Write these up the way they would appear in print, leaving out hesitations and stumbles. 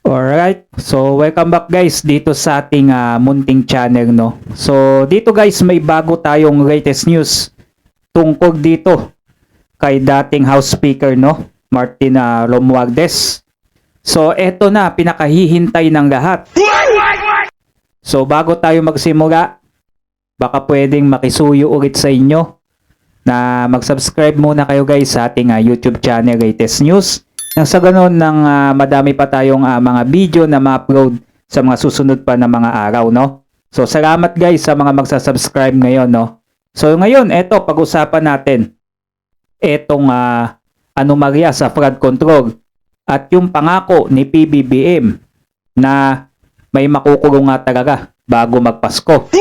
Alright, so welcome back guys dito sa ating munting channel, no. So dito guys may bago tayong latest news tungkol dito kay dating House Speaker, no, Martin Romualdez. So eto na, pinakahihintay ng lahat. So bago tayo magsimula, baka pwedeng makisuyo ulit sa inyo na mag-subscribe muna kayo guys sa ating YouTube channel Latest News. Nang sa ganun, madami pa tayong mga video na ma-upload sa mga susunod pa na mga araw, no? So, salamat guys sa mga magsa-subscribe ngayon, no? So, ngayon, eto, pag-usapan natin etong anomalya sa flood control at yung pangako ni PBBM na may makukulong nga talaga bago magpasko.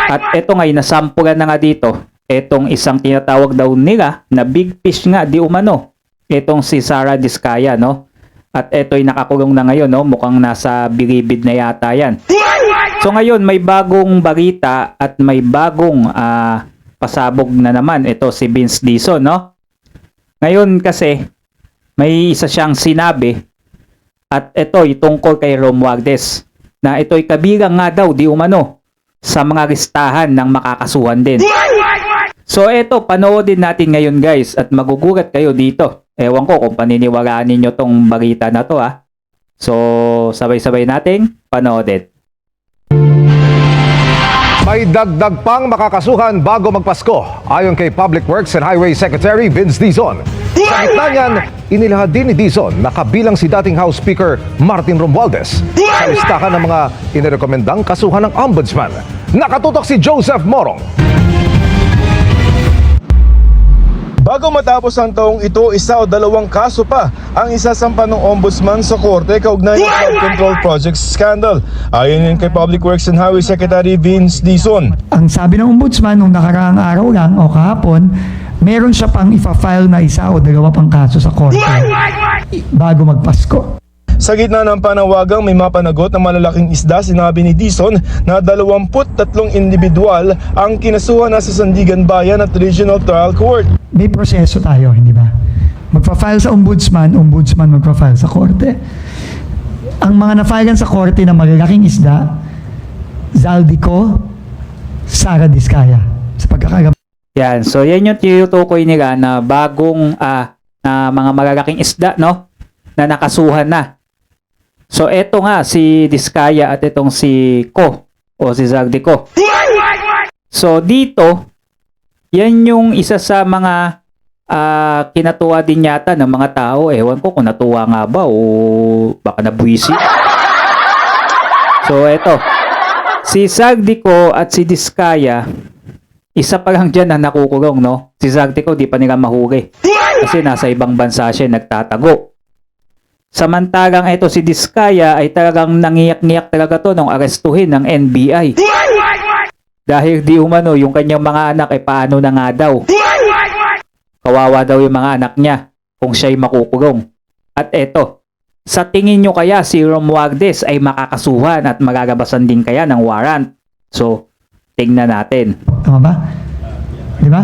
At eto nga, nasampulan na nga dito, etong isang tinatawag daw nila na big fish nga di umano. Itong si Sara Diskaya, no? At ito'y nakakulong na ngayon, no? Mukhang nasa bilibid na yata yan. So ngayon, may bagong balita at may bagong pasabog na naman. Ito si Vince Dizon, no? Ngayon kasi, may isa siyang sinabi at ito'y tungkol kay Romualdez na ito'y kabilang nga daw di umano sa mga listahan ng makakasuhan din. So eto, panoodin natin ngayon guys at magugulat kayo dito. Ewan ko kung paniniwalaan ninyo tong balita na to ha. So sabay-sabay nating panoodin. May dagdag pang makakasuhan bago magpasko ayon kay Public Works and Highway Secretary Vince Dizon. Sa gitna niyan, inilahad din ni Dizon na kabilang si dating House Speaker Martin Romualdez sa listahan ng mga inirekomendang kasuhan ng Ombudsman. Nakatutok si Joseph Morong. Bago matapos ang taong ito, isa o dalawang kaso pa ang isasampa ng Ombudsman sa korte kaugnay ng flood control project scandal. Ayon din kay Public Works and Highway Secretary Vince Dizon. Ang sabi ng Ombudsman nung nakaraang araw lang o kahapon, meron siya pang ipa-file na isa o dalawa pang kaso sa korte bago magpasko. Sa gitna ng panawagang may mapanagot ng malalaking isda, sinabi ni Dizon na 23 individual ang kinasuhan na sa Sandigan Bayan at Regional Trial Court. May proseso tayo, hindi ba? Magpa-file sa ombudsman magpa-file sa korte. Ang mga na-filean sa korte na malalaking isda, Zaldico, Sara Diskaya. Sa pagkakagam. Yan, so yan yung tinutukoy nila na bagong na mga malalaking isda, no, na nakasuhan na. So eto nga si Diskaya at itong si Ko o si Zaldico. So dito, yan yung isa sa mga kinatuwa din yata ng mga tao. Ewan ko kung natuwa nga ba o baka nabuwisi. So eto, si Zaldico at si Diskaya, isa pa lang dyan na nakukulong, no? Si Zaldico di pa nila mahuli kasi nasa ibang bansa siya nagtatago. Samantalang ito si Diskaya ay talagang nangiyak-ngiyak talaga to nung arestuhin ng NBI. Dahil di umano yung kanyang mga anak ay paano na nga daw. Kawawa daw yung mga anak niya kung siya'y makukulong. At eto, sa tingin nyo kaya si Romualdez ay makakasuhan at magagabasan din kaya ng warrant? So, tingnan natin. Tama ba? Di ba?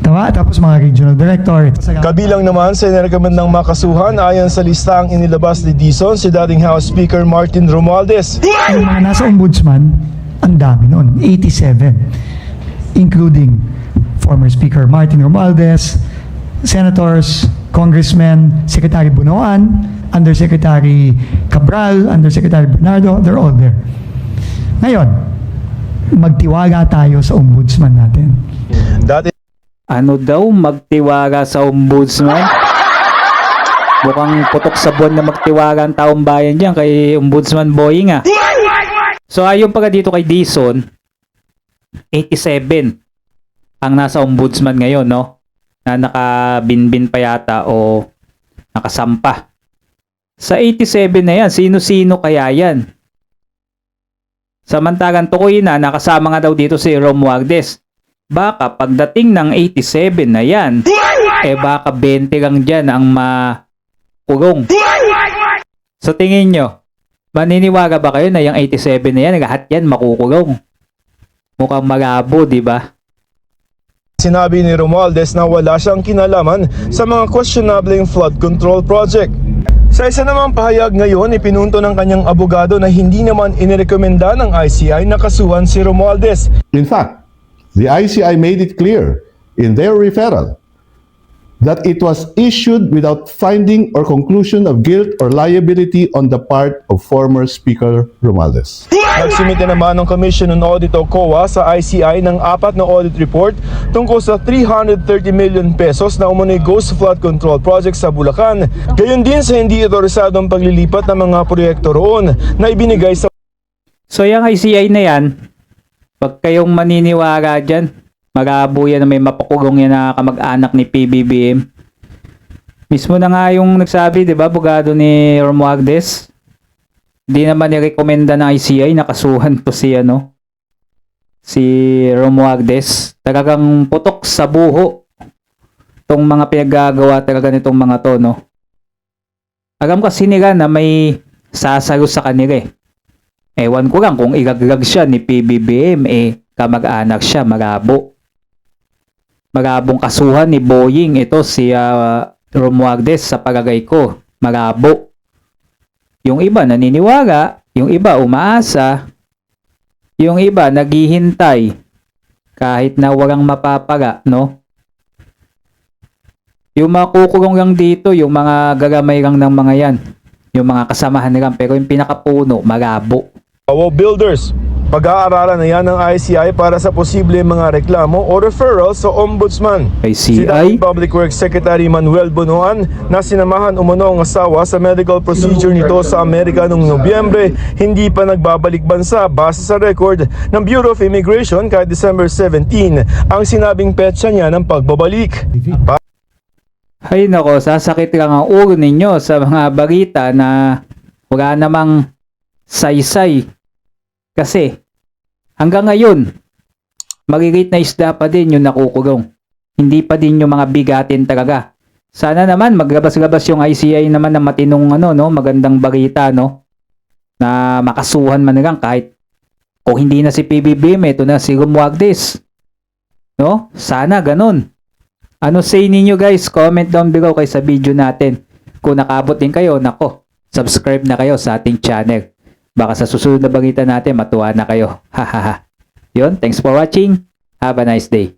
Tama? Tapos mga regional director. Kabilang naman sa inirekomendang makasuhan ayon sa listang inilabas ni Dizon si dating House Speaker Martin Romualdez. Yung mga nasa ombudsman, ang dami noon, 87. Including former Speaker Martin Romualdez, senators, congressmen, Secretary Bunoan, Undersecretary Cabral, Undersecretary Bernardo, they're all there. Ngayon, magtiwala tayo sa ombudsman natin. Dati Ano daw magtiwala sa ombudsman? Mukhang putok sa buwan na magtiwala ang taong bayan dyan kay Ombudsman Boying ah. So ayon pala dito kay Dizon, 87 ang nasa ombudsman ngayon, no? Na nakabinbin pa yata o nakasampa. Sa 87 na yan, sino-sino kaya yan? Samantalang tukoy na, nakasama nga daw dito si Romualdez. Baka pagdating ng 87 na yan, baka 20 lang dyan ang makulong. So tingin nyo, maniniwala ba kayo na yung 87 na yan, lahat yan makukulong? Mukhang malabo, di ba? sinabi ni Romualdez na wala siyang kinalaman sa mga questionable flood control project. Sa isa namang pahayag ngayon, ipinunto ng kanyang abogado na hindi naman inirekomenda ng ICI na kasuhan si Romualdez. In fact, the ICI made it clear in their referral that it was issued without finding or conclusion of guilt or liability on the part of former Speaker Romualdez. Nagsumite naman ng Commission on Audit o COA sa ICI ng 4 na audit report tungkol sa 330 million pesos na umunoy ghost flood control project sa Bulacan. Gayon din sa hindi otorisadong paglilipat ng mga proyekto roon na ibinigay sa So yung ICI na yan, wag kayong maniniwala dyan. Magabo yan na may mapakulong yan na kamag-anak ni PBBM. Mismo na nga yung nagsabi, di ba, abogado ni Romualdez. Di naman nirekomenda ng ICI na kasuhan to si Romualdez. Talagang putok sa buho tong mga pinaggagawa talaga nitong mga to, no? Alam kasi nila na may sasalo sa kanila eh. Ewan ko lang kung ilaglag siya ni PBBM, kamag-anak siya, magabo. Magabong kasuhan ni Boying ito si Romualdez sa palagay ko. Magabo. Yung iba naniniwala, yung iba umaasa, yung iba naghihintay kahit na walang mapapala, no? Yung makukulong lang dito, yung mga gagamay lang ng mga yan. Yung mga kasamahan lang, pero yung pinakapuno, magabo. Wow Builders. Pag-aaralan na yan ng ICI para sa posible mga reklamo o referral sa Ombudsman. Si dating ICI? Public Works Secretary Manuel Bonoan na sinamahan umano ang asawa sa medical procedure nito sa Amerika noong Nobyembre, hindi pa nagbabalik bansa base sa record ng Bureau of Immigration kahit December 17 ang sinabing petsa niya ng pagbabalik. Ay nako, sasakit lang ang ulo ninyo sa mga balita na wala namang saysay. Kasi hanggang ngayon, magigit na isda pa din yung nakukulong. Hindi pa din yung mga bigatin talaga. Sana naman maglabas-labas yung ICI naman ng matinong magandang balita, no? Na makasuhan man lang kahit kung hindi na si PBBM, ito na si Romualdez. No? Sana ganun. Ano say ninyo guys? Comment down below kay sa video natin. Kung nakabot din kayo, nako, subscribe na kayo sa ating channel. Baka sa susunod na balita natin, matuwa na kayo. Hahaha. Yun, thanks for watching. Have a nice day.